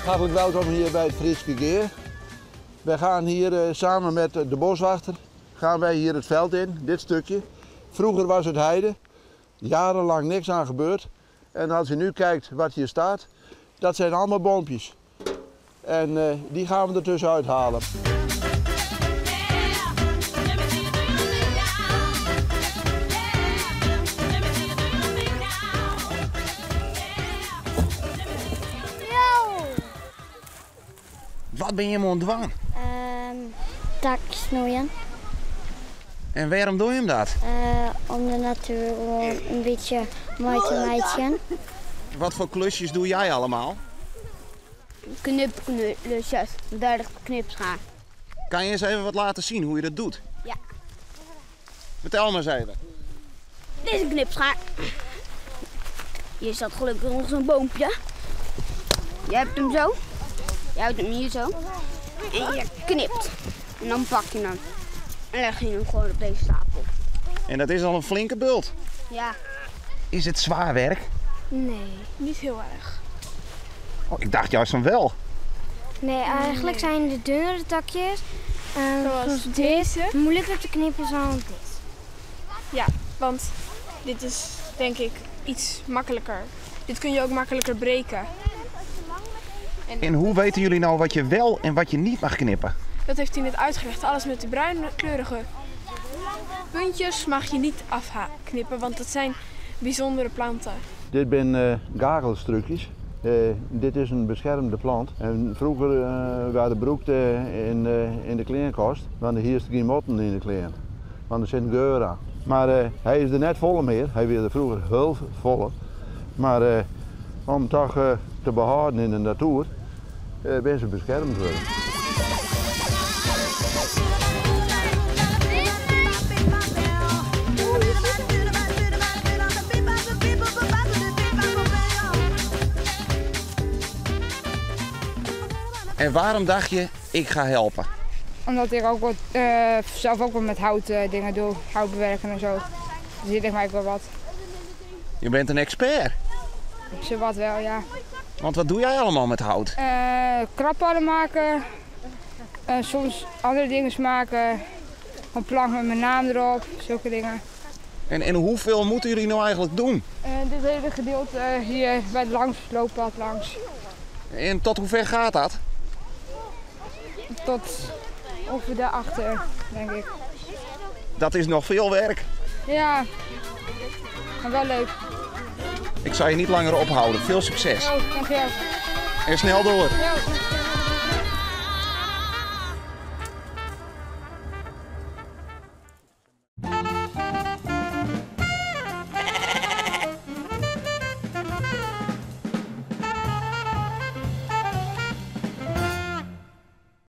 Hartelijk welkom hier bij het Frieske Geer. Wij gaan hier samen met de boswachter gaan wij hier het veld in, dit stukje. Vroeger was het heide, jarenlang niks aan gebeurd. En als je nu kijkt wat hier staat, dat zijn allemaal boompjes. En die gaan we er tussenuit halen. Wat ben je hem ontdwaan? Tak snoeien. En waarom doe je hem dat? Om de natuur gewoon een beetje mooi te maken. Wat voor klusjes doe jij allemaal? Knipklusjes, duidelijk knipschaar. Kan je eens even wat laten zien hoe je dat doet? Ja. Vertel me eens even. Dit is een knipschaar. Hier staat gelukkig nog zo'n boompje. Je hebt hem zo. Je houdt hem hier zo. En je knipt. En dan pak je hem. En leg je hem gewoon op deze stapel. En dat is al een flinke bult. Ja. Is het zwaar werk? Nee. Niet heel erg. Oh, ik dacht juist van wel. Nee, eigenlijk zijn de dunnere takjes Zoals deze. moeilijker te knippen dan dit. Ja, want dit is denk ik iets makkelijker. Dit kun je ook makkelijker breken. En hoe weten jullie nou wat je wel en wat je niet mag knippen? Dat heeft hij net uitgelegd. Alles met die bruinkleurige puntjes mag je niet afknippen, want dat zijn bijzondere planten. Dit zijn gagelstrukjes. Dit is een beschermde plant. En vroeger waren de broekten in de kleenkast, want hier is geen motten in de kleen. Want er zit geur aan. Maar hij is er net vol meer. Hij wilde vroeger heel voller. Maar om toch te behouden in de natuur, ben ze beschermd worden. En waarom dacht je, ik ga helpen? Omdat ik ook wat, zelf ook wat met hout dingen doe, hout bewerken en zo. Dus hier ligt mij ook wel wat. Je bent een expert. Zowat wel, ja. Want wat doe jij allemaal met hout? Krabpadden maken, soms andere dingen maken. Een plank met mijn naam erop, zulke dingen. En hoeveel moeten jullie nou eigenlijk doen? Dit hele gedeelte hier bij het looppad langs. En tot hoe ver gaat dat? Tot ongeveer daarachter, denk ik. Dat is nog veel werk. Ja, maar wel leuk. Ik zal je niet langer ophouden. Veel succes. Oh, dankjewel. En snel door. Ja.